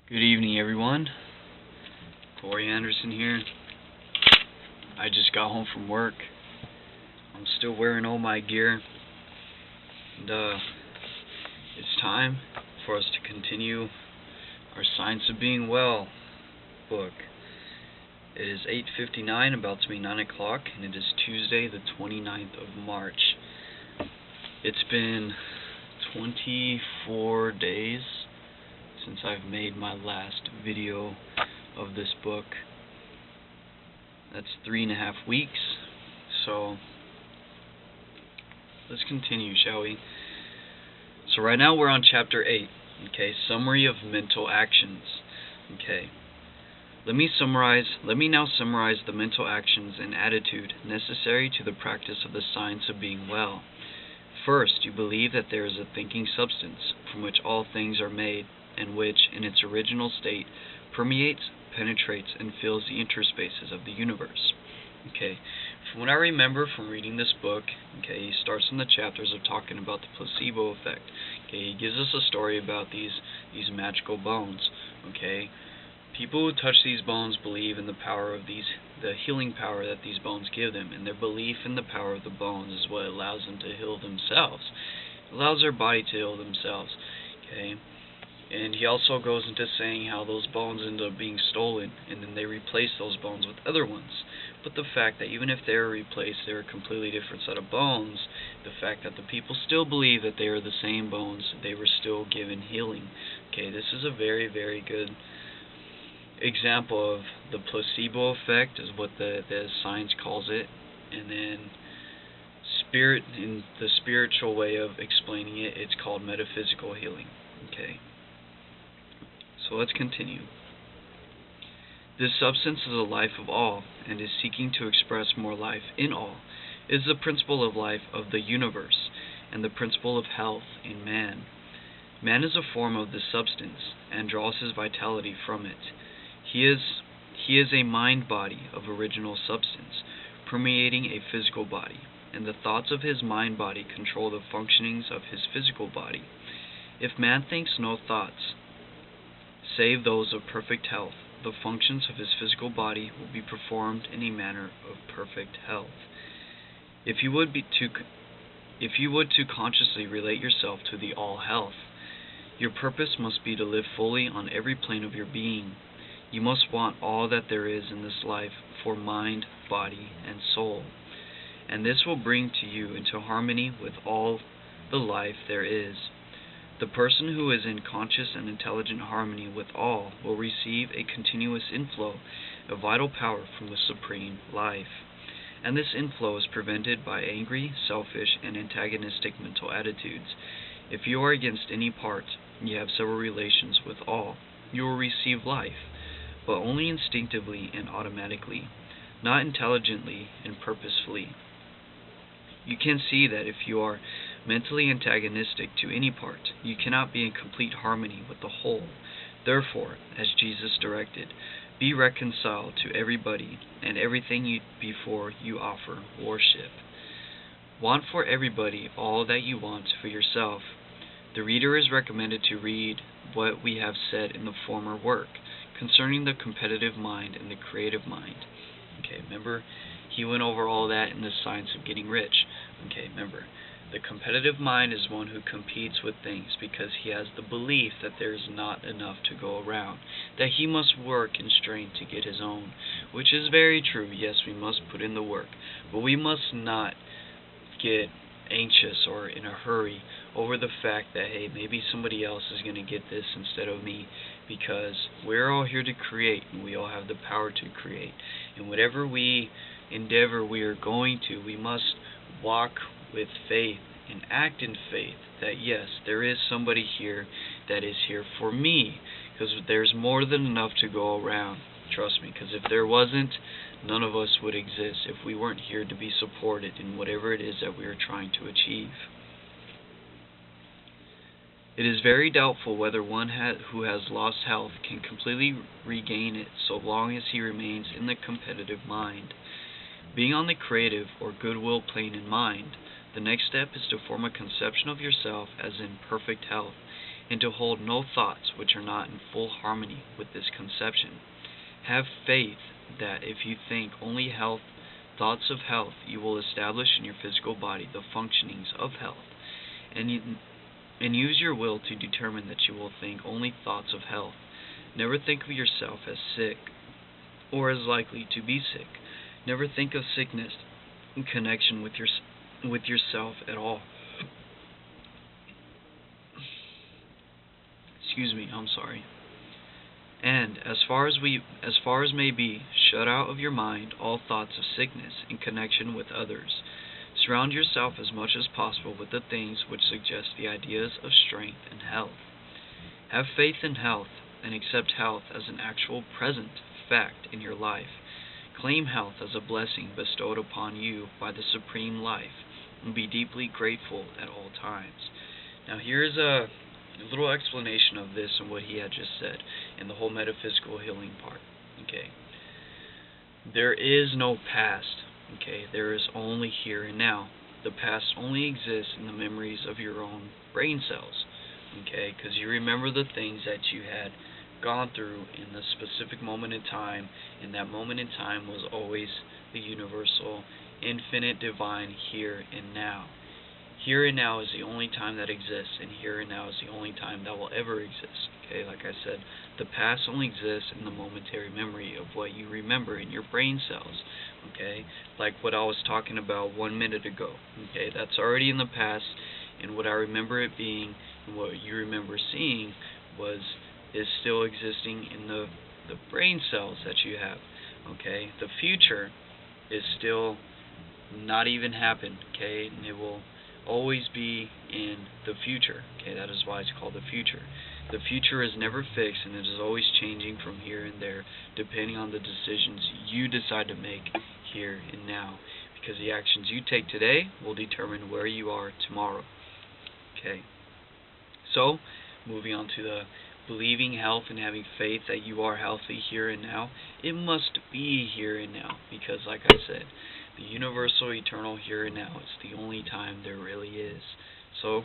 Good evening, everyone. Corey Anderson here. I just got home from work. I'm still wearing all my gear. And it's time for us to continue our Science of Being Well book. It is 8:59, about to be 9 o'clock, and it is Tuesday the 29th of March. It's been 24 days since I've made my last video of this book. That's 3.5 weeks. So let's continue, shall we? So right now we're on chapter 8. Okay, summary of mental actions. Okay. Let me now summarize the mental actions and attitude necessary to the practice of the science of being well. First, you believe that there is a thinking substance from which all things are made, and which, in its original state, permeates, penetrates, and fills the interspaces of the universe. Okay, from what I remember from reading this book, okay, he starts in the chapters of talking about the placebo effect. Okay, he gives us a story about these magical bones. Okay, people who touch these bones believe in the power of the healing power that these bones give them, and their belief in the power of the bones is what allows them to heal themselves. It allows their body to heal themselves. Okay. And he also goes into saying how those bones end up being stolen, and then they replace those bones with other ones. But the fact that even if they're replaced, they're a completely different set of bones, the fact that the people still believe that they are the same bones, they were still given healing. Okay, this is a very, very good example of the placebo effect, is what the science calls it. And then in the spiritual way of explaining it, it's called metaphysical healing. Okay. So let's continue. This substance is the life of all, and is seeking to express more life in all. It is the principle of life of the universe, and the principle of health in man. Man is a form of this substance, and draws his vitality from it. He is a mind-body of original substance, permeating a physical body, and the thoughts of his mind-body control the functionings of his physical body. If man thinks no thoughts, save those of perfect health, the functions of his physical body will be performed in a manner of perfect health. If you would to consciously relate yourself to the all health, your purpose must be to live fully on every plane of your being. You must want all that there is in this life for mind, body, and soul, and this will bring to you into harmony with all the life there is. The person who is in conscious and intelligent harmony with all will receive a continuous inflow of vital power from the Supreme Life, and this inflow is prevented by angry, selfish, and antagonistic mental attitudes. If you are against any part, you have several relations with all, you will receive life, but only instinctively and automatically, not intelligently and purposefully. You can see that if you are mentally antagonistic to any part, you cannot be in complete harmony with the whole. Therefore, as Jesus directed, be reconciled to everybody and everything before you offer worship. Want for everybody all that you want for yourself. The reader is recommended to read what we have said in the former work concerning the competitive mind and the creative mind. Okay, remember, he went over all that in the Science of Getting Rich. Okay, remember, the competitive mind is one who competes with things because he has the belief that there is not enough to go around, that he must work and strain to get his own, which is very true. Yes, we must put in the work, but we must not get anxious or in a hurry over the fact that, hey, maybe somebody else is going to get this instead of me, because we're all here to create, and we all have the power to create. And whatever endeavor we are going to, we must walk with faith and act in faith that yes, there is somebody here that is here for me, because there's more than enough to go around. Trust me, because if there wasn't, none of us would exist if we weren't here to be supported in whatever it is that we are trying to achieve. It is very doubtful whether one who has lost health can completely regain it so long as he remains in the competitive mind. Being on the creative or goodwill plane in mind, the next step is to form a conception of yourself as in perfect health, and to hold no thoughts which are not in full harmony with this conception. Have faith that if you think only thoughts of health, you will establish in your physical body the functionings of health, and use your will to determine that you will think only thoughts of health. Never think of yourself as sick or as likely to be sick. Never think of sickness in connection with yourself at all. Excuse me, I'm sorry. And as far as may be, shut out of your mind all thoughts of sickness in connection with others. Surround yourself as much as possible with the things which suggest the ideas of strength and health. Have faith in health and accept health as an actual present fact in your life. Claim health as a blessing bestowed upon you by the Supreme Life, and be deeply grateful at all times. Now here's a little explanation of this and what he had just said in the whole metaphysical healing part. Okay. There is no past. Okay, there is only here and now. The past only exists in the memories of your own brain cells. Okay, because you remember the things that you had gone through in the specific moment in time, and that moment in time was always the universal, infinite, divine here and now. Here and now is the only time that exists, and here and now is the only time that will ever exist. Okay, like I said, the past only exists in the momentary memory of what you remember in your brain cells. Okay, like what I was talking about 1 minute ago. Okay, that's already in the past, and what I remember it being and what you remember seeing is still existing in the brain cells that you have. Okay, the future is still not even happened. Okay, and it will always be in the future. Okay, that is why it's called the future. The future is never fixed, and it is always changing from here and there, depending on the decisions you decide to make here and now. Because the actions you take today will determine where you are tomorrow. Okay. So, moving on to the believing health and having faith that you are healthy here and now. It must be here and now, because like I said, the universal, eternal here and now is the only time there really is. So,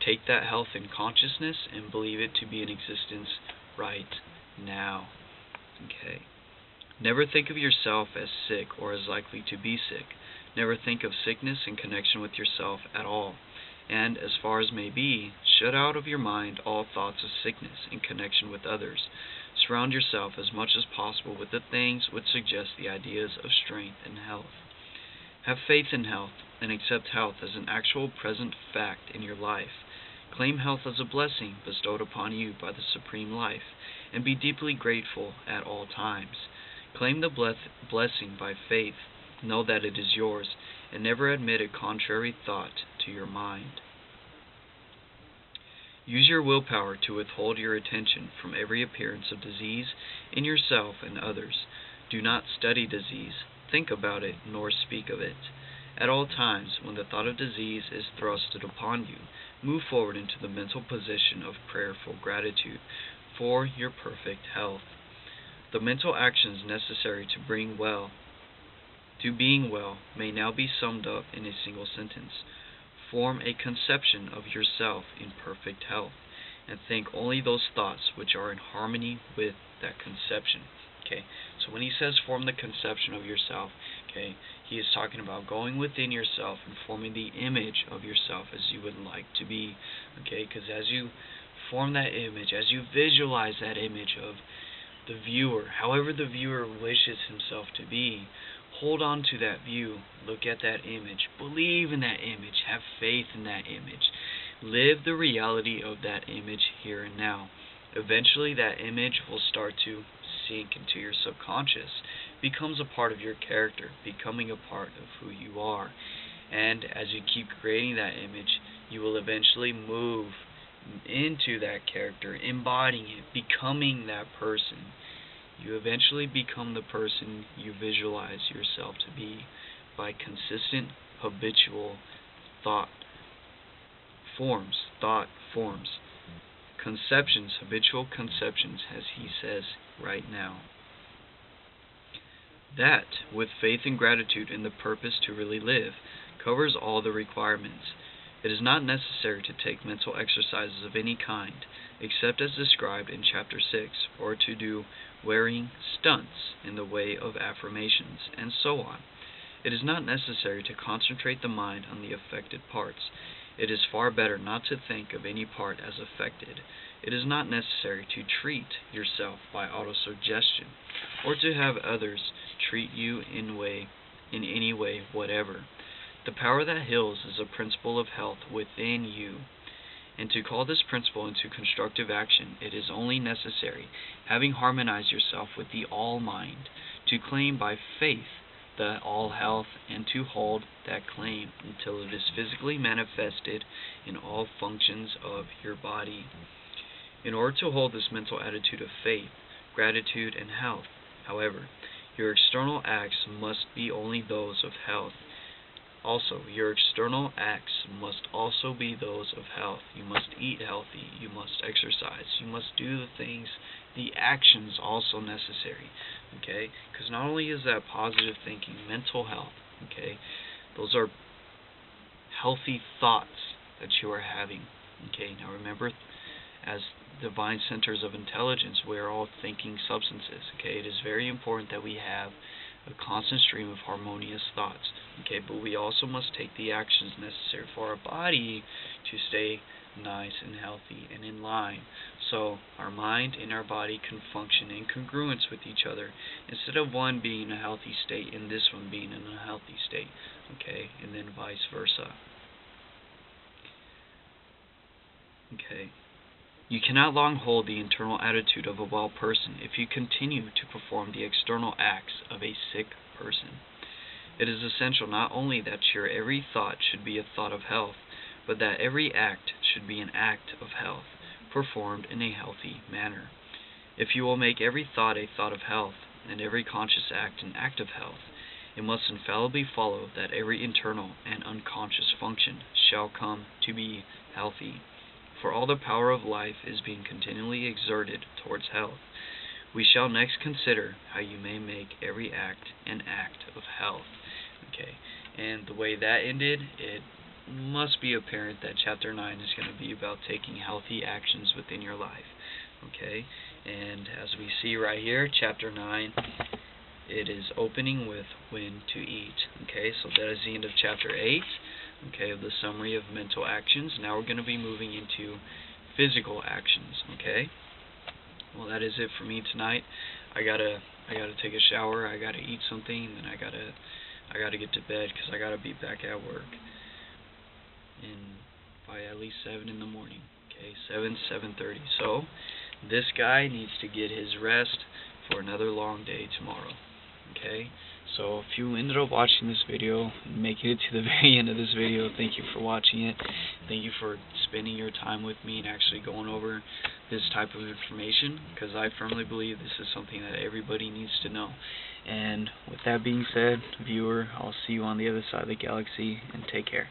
take that health in consciousness and believe it to be in existence right now. Okay. Never think of yourself as sick or as likely to be sick. Never think of sickness in connection with yourself at all. And, as far as may be, shut out of your mind all thoughts of sickness in connection with others. Surround yourself as much as possible with the things which suggest the ideas of strength and health. Have faith in health and accept health as an actual present fact in your life. Claim health as a blessing bestowed upon you by the Supreme Life, and be deeply grateful at all times. Claim the blessing by faith, know that it is yours, and never admit a contrary thought to your mind. Use your willpower to withhold your attention from every appearance of disease in yourself and others. Do not study disease, think about it, nor speak of it. At all times, when the thought of disease is thrusted upon you, move forward into the mental position of prayerful gratitude for your perfect health. The mental actions necessary to being well may now be summed up in a single sentence. Form a conception of yourself in perfect health, and think only those thoughts which are in harmony with that conception. Okay, so when he says form the conception of yourself, okay, he is talking about going within yourself and forming the image of yourself as you would like to be. Okay, because as you form that image, as you visualize that image of the viewer, however the viewer wishes himself to be, hold on to that view, look at that image, believe in that image, have faith in that image, live the reality of that image here and now. Eventually that image will start to sink into your subconscious, becomes a part of your character, becoming a part of who you are. And as you keep creating that image, you will eventually move into that character, embodying it, becoming that person. You eventually become the person you visualize yourself to be by consistent, habitual thought forms. Conceptions, habitual conceptions, as he says right now. That, with faith and gratitude in the purpose to really live, covers all the requirements. It is not necessary to take mental exercises of any kind, except as described in Chapter 6, or to do wearing stunts in the way of affirmations, and so on. It is not necessary to concentrate the mind on the affected parts. It is far better not to think of any part as affected. It is not necessary to treat yourself by autosuggestion, or to have others treat you in any way whatever. The power that heals is a principle of health within you, and to call this principle into constructive action, it is only necessary, having harmonized yourself with the all-mind, to claim by faith the all-health, and to hold that claim until it is physically manifested in all functions of your body. In order to hold this mental attitude of faith, gratitude, and health, however, your external acts must be only those of health. Also, your external acts must also be those of health. You must eat healthy. You must exercise. You must do the things, the actions also necessary. Okay? Because not only is that positive thinking, mental health, okay? Those are healthy thoughts that you are having. Okay? Now remember, as divine centers of intelligence, we are all thinking substances. Okay? It is very important that we have a constant stream of harmonious thoughts. Okay, but we also must take the actions necessary for our body to stay nice and healthy and in line. So our mind and our body can function in congruence with each other, instead of one being in a healthy state and this one being in a healthy state. Okay, and then vice versa. Okay. You cannot long hold the internal attitude of a well person if you continue to perform the external acts of a sick person. It is essential not only that your every thought should be a thought of health, but that every act should be an act of health, performed in a healthy manner. If you will make every thought a thought of health, and every conscious act an act of health, it must infallibly follow that every internal and unconscious function shall come to be healthy. For all the power of life is being continually exerted towards health. We shall next consider how you may make every act an act of health. Okay, and the way that ended, it must be apparent that Chapter 9 is going to be about taking healthy actions within your life. Okay, and as we see right here, Chapter 9, it is opening with when to eat. Okay, so that is the end of Chapter 8. Okay, of the summary of mental actions. Now we're going to be moving into physical actions. Okay. Well, that is it for me tonight. I gotta take a shower. I gotta eat something, and I gotta get to bed because I gotta be back at work by at least 7 in the morning. Okay, 7:30. So this guy needs to get his rest for another long day tomorrow. Okay. So if you ended up watching this video and making it to the very end of this video, thank you for watching it. Thank you for spending your time with me and actually going over this type of information, because I firmly believe this is something that everybody needs to know. And with that being said, viewer, I'll see you on the other side of the galaxy, and take care.